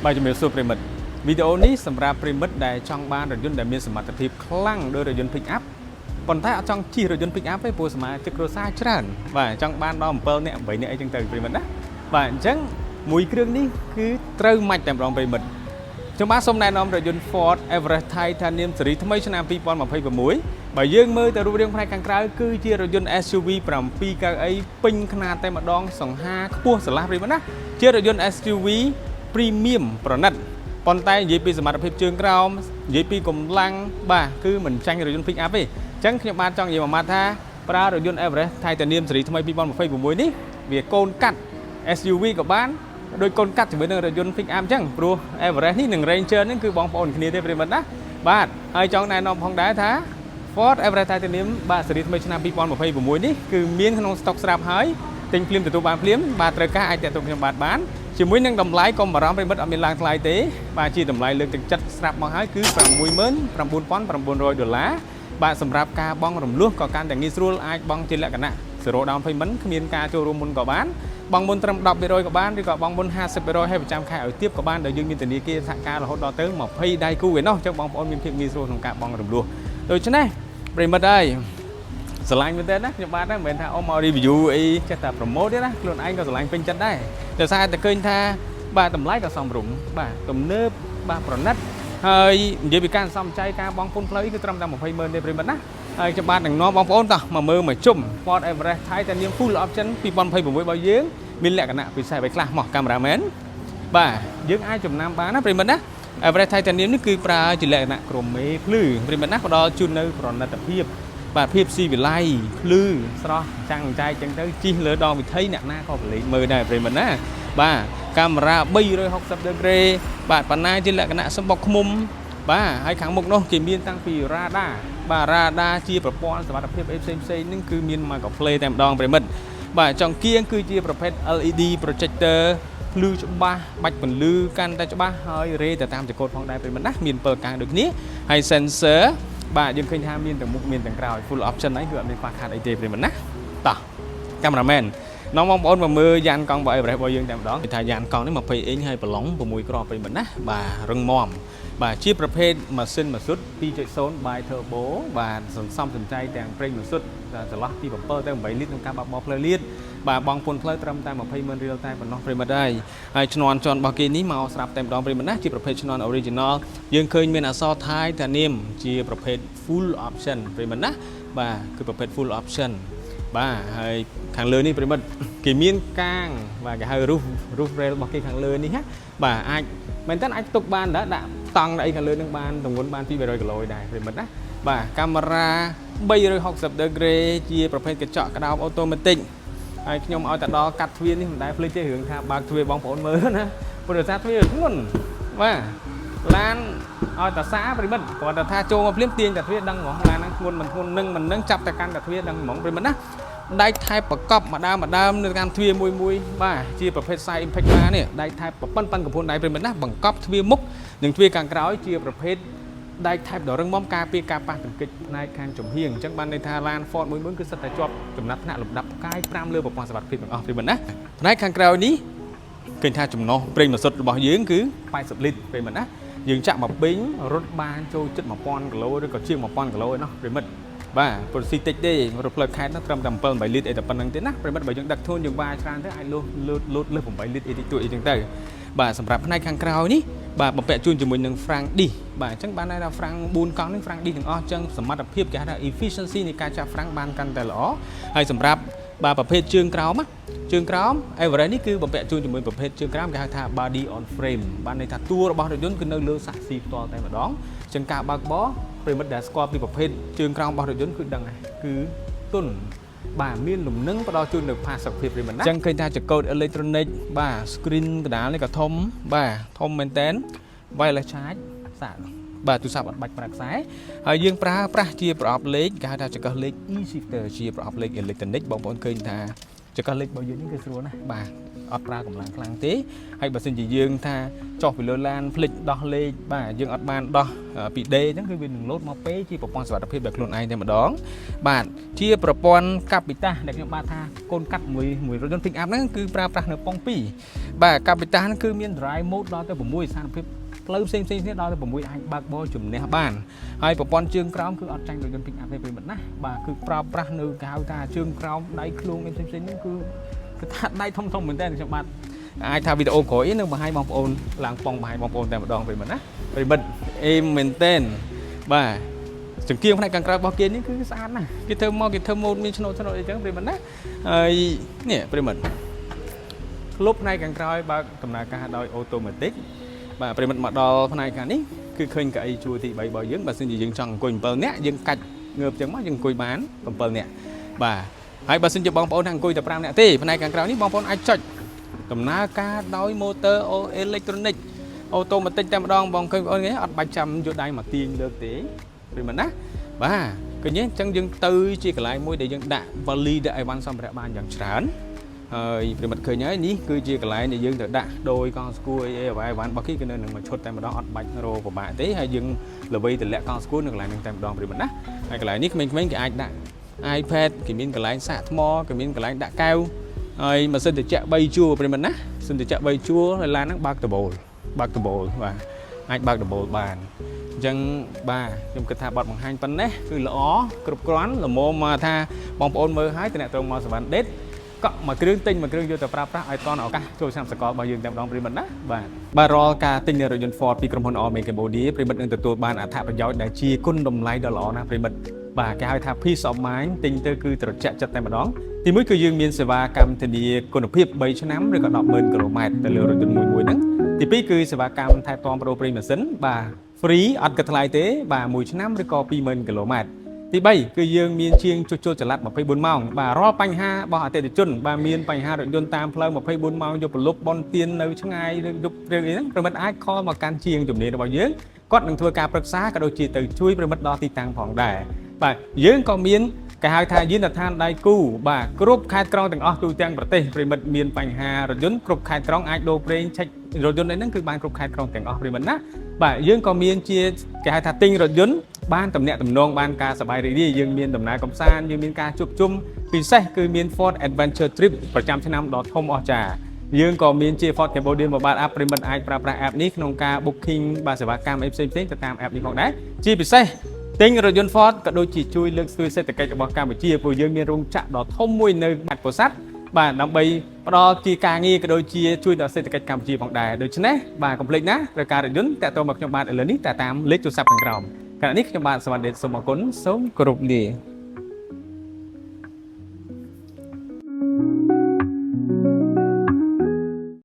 Bàiជំsố Premit video ní sầm ra Premit để trong ban rồi dân để miền sầm mặt thiệp khăng đôi rồi dân pick up còn tại trong chi rồi dân pick up với bộ sầm chụp rồi sai tràn và trong ban đó một pearl nè vậy nè chân từ Premit đó và chẳng mùi kêu ní cứ trâu mạch tầm rong Premit trong bát sông này nôm rồi dân Ford Everest Titanium series thay mấy năm pi pon mà phê vào muối bởi dương mơ từ riêng hai càng trái cứ chia rồi dân SUV from pi cái ấy pin khăn tay mà đong sòng ha cua sờ la Premit đó chia rồi dân SUV Premium Product ប៉ុន្តែនិយាយពីសមត្ថភាពជើងក្រោមនិយាយពីកម្លាំងបាទគឺមិនចាញ់រថយន្ត pick up ទេអញ្ចឹងខ្ញុំបានចង់និយាយមួយម៉ាត់ថាប្រើរថយន្ត Everest Titanium series ថ្មី 2026 នេះវាកូនកាត់ SUV ក៏បានដោយកូនកាត់ជាមួយនឹងរថយន្ត pick up អញ្ចឹងព្រោះ Everest នេះនិង Ranger នេះគឺបងប្អូនគ្នាទេប្រិមត្តណាបាទហើយចង់ណែនាំផងដែរថា Ford Everest Titanium បាទ series ថ្មីឆ្នាំ 2026 នេះគឺមានក្នុង stock ស្រាប់ហើយទិញភ្លាមទទួលបានភ្លាមបាទត្រូវការអាចតាក់ទងខ្ញុំបានជាមួយនឹងតម្លៃកុំបារម្ភប្រិមិត្តអត់មានឡើងថ្លៃទេបាទជាតម្លៃលើកទឹកចិត្តស្រាប់មកហើយគឺ$69,900បាទសម្រាប់ការបង់រំលោះក៏កាន់តែងាយស្រួលអាចបង់ជាលក្ខណៈ zero down payment គ្មានការចូលរួមមុនក៏បានបង់មុនត្រឹម 10% ក៏បានឬក៏បង់មុន 50% ហើយប្រចាំខែឲ្យទៀតក៏បានដោយយើងមានធនាគារសហការរហូតដល់ទៅ20ដៃគូឯណោះអញ្ចឹងបងប្អូនមានភាពងាយស្រួលក្នុងការបង់រំលោះដូច្នេះប្រិមិត្តអើយស្រឡាញ់មែនទេណាខ្ញុំបានដែរមិនមែនថាអូមក review អីចេះតែ promote ទេណាខ្លួនឯងក៏ស្រឡាញ់ពេញចិត្តដែរដោយសារតែឃើញថាបាទតម្លៃក៏សមរម្យបាទទំនើបបាទប្រណិតហើយនិយាយពីការសំចៃការបង់ពន្ធផ្លូវគឺត្រឹមតែ$20,000ទេប្រិមិត្តណាហើយខ្ញុំបាននឹងនាំបងប្អូនតោះមកមើលមកជុំ Ford Everest Titanium Full Option 2026របស់យើងមានលក្ខណៈពិសេសអ្វីខ្លះមកកាមេរ៉ាមែនបាទយើងអាចចំណាំបានណាប្រិមិត្តណា Everest Titanium នេះគឺប្រើជាលក្ខណៈក្រមេភ្លឺប្រិមិត្តណាផ្ដល់ជូននៅប្រណិតភាពបាទភាពស៊ីវិល័យភ្លឺស្រស់ចាំងចែកចឹងទៅជីលើដងវិថីអ្នកណាក៏ប្រឡេកមើលដែរប្រិមិត្តណាបាទកាមេរ៉ា360 degree បាទបណ្ណាជាលក្ខណៈសម្បុកឃ្មុំបាទហើយខាងមុខនោះគេមានតាំងពី radar បាទ radar ជាប្រព័ន្ធសុវត្ថិភាពផ្សេងហ្នឹងគឺមានមកកាផ្លេតែម្ដងប្រិមិត្តបាទចង្គៀងគឺជាប្រភេទ LED projector ភ្លឺច្បាស់បាច់ពន្លឺកាន់តែច្បាស់ហើយរេទៅតាមចង្កូតផងដែរប្រិមិត្តណាមាន7កាំងដូចគ្នាហើយ sensorបាទយើងឃើញថាមានទាំងមុខមានទាំងក្រោយ full option ហ្នឹងគឺអត់មានខ្វះខាតអីទេប្រិមិត្តណាតោះកាមេរ៉ាមែននាំបងប្អូនមកមើលយ៉ានកង់របស់ Everest របស់យើងតែម្ដងគេថាយ៉ានកង់នេះ20អ៊ីងហើយប្រឡង6គ្រាប់ប្រិមិត្តណាបាទរឹងមាំបាទជាប្រភេទម៉ាស៊ីនម៉ាស៊ូត 2.0 by turbo បាទសន្សំសំចៃទាំងប្រេងម៉ាស៊ូតចន្លោះពី7ទៅ8លីត្រក្នុងការបើកបោផ្លូវលៀតបាទបងពុនផ្លូវត្រឹមតែ$20,000រៀលតែប៉ុណ្ណោះប្រិមិត្តហើយឈ្នន់ជាន់របស់គេនេះមកស្រាប់តែម្ដងប្រិមិត្តណាជាប្រភេទឈ្នន់ original យើងឃើញមានអក្សរ Titanium ជាប្រភេទ full option ប្រិមិត្តណាបាទគឺប្រភេទ full option បាទហើយខាងលើនេះប្រិមិត្តគេមានកាងបាទគេហៅ roof rail របស់គេខាងលើនេះណាបាទអាចមែនតើអាចទុកបានដែរដាក់តង់អីខាងលើនឹងបានទម្ងន់បាន200គីឡូដែរប្រិមិត្តណាបាទកាមេរ៉ា360 degree ជាប្រភេទកញ្ចក់ក្តោបអូតូម៉ាទិកហើយខ្ញុំឲ្យតែដល់កាត់ទ្វារនេះមិនដែលភ្លេចទេរឿងថាបើកទ្វារបងប្អូនមើលណាព្រោះថាទ្វារធ្ងន់បាទឡានឲ្យតាសាប្រិមិត្តគាត់តែថាចូលមកភ្លាមទាញតាទ្វារដឹងហ្មងឡានហ្នឹងធ្ងន់មិនធ្ងន់នឹងមិននឹងចាប់តែកាន់តាទ្វារដឹងហ្មងប្រិមិត្តណាដៃថែបប្រកបម្ដងនៅតាមទ្វារមួយបាទជាប្រភេទ side impact bar នេះដៃថែបប៉ុនកំពុនដៃប្រិមិត្តណាបង្កប់ទ្វារមុខនិងទ្វារខាងក្រោយជាប្រភេទដៃថែបដ៏រឹងមាំការពារការប៉ះទង្គិចផ្នែកខាងចំហៀងអញ្ចឹងបានន័យថាឡាន Ford មួយគឺសិតតែជាប់ចំណាត់ថ្នាក់លំដាប់ផ្កាយ5លើប្រព័ន្ធសុវត្ថិភាពទាំងអស់ប្រិមិត្តណាផ្នែកខាងក្រោយនេះឃើញថាចំណុះប្រេងម៉ាស៊ូតរបស់យើងគឺ80លីត្រប្រិមិត្តណាយើងចាក់មកប៊ីងរត់បានចូលជិត1000គីឡូឬក៏ជាង1000គីឡូឯណោះប្រិមិត្តបាទប្រូស៊ីតិចទេរថផ្លូវខេត្តនោះត្រឹមតែ7-8លីត្រអីតែប៉ុណ្្នឹងទេណាប្រិមិត្តបើយើងដឹកធូនយើងវាយច្រើនទៅអាចលោតលើស8លីត្រអីតិចតួចអីចឹងទៅបាទសម្រាប់ផ្នែកខាងក្រោយនេះបាទបំពាក់ជូនជាមួយនឹង Frank Dish បាទអញ្ចឹងបានន័យថា Frank 4កង់នេះ Frank Dish ទាំងអស់អញ្ចឹងសមត្ថភាពគេហៅថា efficiency នៃការចាក់ Frank បានកាន់តែល្អហើយសម្រាប់បាទប្រភេទជើងក្រោមEverest នេះគឺបំពាក់ជូនជាមួយប្រភេទជើងក្រោមគេហៅថា body on frame បានន័យថាតួរបស់រថយន្តគឺនៅលើសាក់ស៊ីផ្ទាល់តែម្ដងអញ្ចឹងការបើកបរប្រិមិត្តដែលស្គាល់ពីប្រភេទជើងក្រោមរបស់រថយន្តគឺដឹងហើយគឺទន់បាទមានលំនឹងផ្ដល់ជូននៅផាសុកភាពប្រិមិត្តណាអញ្ចឹងឃើញថាចង្កូតអេឡិចត្រូនិកបាទ screen កណ្ដាលនេះក៏ធំបាទធំមែនតើ wireless charge សាកបាទទូរស័ព្ទអត់បាច់ប្រើខ្សែហើយយើងប្រើប្រាស់ជាប្រអប់លេខគេហៅថាចង្កឹះលេខ e-shifter ជាប្រអប់លេខអេឡិចត្រូនិកបងប្អូនឃើញថាចង្កឹះលេខរបស់យើងនេះគឺស្រួលណាស់បាទ អត់ប្រើកម្លាំងខ្លាំងទេហើយបើសិនជាយើងថាចុះពីលើឡានភ្លេចដោះលេខបាទយើងអត់បានដោះពីដេអញ្ចឹងគឺវានឹងលោតមកពេកជាប្រព័ន្ធសុវត្ថិភាពដោយខ្លួនឯងតែម្ដងបាទជាប្រព័ន្ធកាពីតាដែលខ្ញុំបាទថាកូនកាត់មួយរថយន្ត pick up ហ្នឹងគឺប្រើប្រាស់នៅប៉ុង2បាទកាពីតាហ្នឹងគឺមាន drive mode ដល់ទៅ6ស្ថានភាពផ្លូវផ្សេងៗគ្នាដល់ទៅ6អាចបើកបរជំនះបានហើយប្រព័ន្ធជើងក្រោមគឺអត់ចាញ់រថយន្ត pick up ទេប្រិមិត្តណាបាទគឺប្រើប្រាស់នៅគេហៅថាជើងក្រោមដៃខ្លួនផ្សេងៗហ្នឹងគឺថាដៃធំមែនតើខ្ញុំបាទអាចថាវីដេអូក្រោយនឹងបង្ហាញបងប្អូនឡើងប៉ុងបង្ហាញបងប្អូនតែម្ដងប្រិមិត្តណាប្រិមិត្តអេមែនតើបាទចង្គៀងផ្នែកខាងក្រៅរបស់គេនេះគឺស្អាតណាស់គេធ្វើមកគេធ្វើម៉ូដមានឆ្នូតអីចឹងប្រិមិត្តណាហើយនេះប្រិមិត្តក្លុបផ្នែកខាងក្រោយបើកដំណើរការដោយអូតូម៉ាទិកបាទប្រិមិត្តមកដល់ផ្នែកខាងនេះគឺឃើញកៅអីជួរទី3របស់យើងបើសិនជាយើងចង់អង្គុយ7នាក់យើងកាច់ងើបចឹងមកយើងអង្គុយបាន7នាក់បាទហើយបើសិនជាបងប្អូនអង្គុយតែ5នាក់ទេផ្នែកខាងក្រៅនេះបងប្អូនអាចចុចដំណើរការដោយម៉ូទ័រអេឡិចត្រូនិកអូតូម៉ាទិកតែម្ដងបងឃើញបងប្អូននេះអត់បាច់ចាំយកដៃមកទាញលើកទេប្រិមិត្តណាបាទឃើញទេអញ្ចឹងយើងទៅជាកន្លែងមួយដែលយើងដាក់វ៉ាលីដាក់អីវ៉ាន់សម្ភារៈបានយ៉ាងច្រើនហើយប្រិមិត្តឃើញហើយនេះគឺជាកន្លែងដែលយើងត្រូវដាក់ដោយកង់ស្គួរអីវ៉ាន់របស់គេគឺនៅនឹងមួយឈុតតែម្ដងអត់បាច់រោពិបាកទេហើយយើងល្វីតម្លាក់កង់ស្គួរនៅកន្លែងនេះតែម្ដងប្រិមិត្តណាហើយកន្លែងនេះក្មេងៗគេអាចដាក់ iPad គេមានកន្លែងសាកថ្មគេមានកន្លែងដាក់កែវហើយម៉ាស៊ីនត្រជាក់3ជួរប្រិមិត្តណាម៉ាស៊ីនត្រជាក់3ជួរហើយឡានហ្នឹងបើកដបូលបាទអាចបើកដបូលបានអញ្ចឹងបាទខ្ញុំគិតថាបទបង្ហាញប៉ុណ្ណេះគឺល្អគ្រប់គ្រាន់ល្មមមកថាបងប្អូនមើលហើយតំណែងមកសវណ្ណដេតកក់មួយគ្រឿងទិញមួយគ្រឿងយកទៅប្រើប្រាស់ឲ្យតនឱកាសចូលឆ្នាំសកលរបស់យើងតែម្ដងប្រិមិត្តណាបាទរាល់ការទិញរថយន្ត Ford ពីក្រុមហ៊ុន Allmade Cambodia ប្រិមិត្តនឹងទទួលបានអត្ថប្រយោជន៍ដែលជាគុណតម្លៃដ៏ល្អណាស់ប្រិមិត្តបាទគេហៅថា peace of mind ទិញទៅគឺត្រជាក់ចិត្តតែម្ដងទីមួយគឺយើងមានសេវាកម្មធានាគុណភាព3ឆ្នាំឬក៏100,000 គីឡូម៉ែត្រទៅលើរថយន្តមួយហ្នឹងទីពីរគឺសេវាកម្មថែទាំប្រូប្រេងម៉ាស៊ីនបាទ free អត់គិតថ្លៃទេបាទ1ឆ្នាំឬក៏20,000 គីឡូម៉ែត្រទី3គឺយើងមានជាងជួសជុលចល័ត24ម៉ោងបាទរាល់បញ្ហារបស់អតិថិជនបាទមានបញ្ហារថយន្តតាមផ្លូវ24ម៉ោងយប់ប្រលប់បនទៀននៅឆ្ងាយឬយប់រឿងអីហ្នឹងប្រិមិត្តអាច call មកកាន់ជាងជំនាញរបស់យើងគាត់នឹងធ្វើការប្រឹក្សាក៏ដូចជាទៅជួយប្រិមិត្តដល់ទីតាំងផងដែរបាទយើងក៏មានគេហៅថាយានដ្ឋានដៃគូបាទគ្រប់ខេត្តក្រុងទាំងអស់ទូទាំងប្រទេសប្រិមិត្តមានបញ្ហារថយន្តគ្រប់ខេត្តក្រុងអាចដូរប្រេងឆែករថយន្តអីហ្នឹងគឺបានគ្រប់ខេត្តក្រុងទាំងអស់ប្រិមិត្តណាបាទយើងក៏មានជាគេហៅថាទិញរថយន្តបានតំណាក់តំណងបានការសប្បាយរីករាយយើងមានដំណើរកម្សាន្តយើងមានការជួបជុំពិសេសគឺមាន Ford Adventure Trip ប្រចាំឆ្នាំដ៏ធំអស្ចារ្យយើងក៏មានជា Ford Cambodia Mobile App ប្រិមិត្តអាចប្រើប្រាស់ app នេះក្នុងការ booking បាទសេវាកម្មអីផ្សេងៗទៅតាម app នេះផងដែរជាពិសេសទិញរថយន្ត Ford ក៏ដូចជាជួយលើកស្ទួយសេដ្ឋកិច្ចរបស់កម្ពុជាព្រោះយើងមានរោងចក្រដ៏ធំមួយនៅបាត់ពោធិ៍សាត់បាទដើម្បីផ្ដល់ជាការងារក៏ដូចជាជួយដល់សេដ្ឋកិច្ចកម្ពុជាផងដែរដូច្នេះបាទកុំភ្លេចណាត្រូវការរថយន្តតាក់ទងមកខ្ញុំបាទឥឡូវនេះតាមលេខទូរស័ព្ទខាងក្រោមខណៈនេះខ្ញុំបាទសវណ្ណដេតសូមអរគុណសូមគោរពលា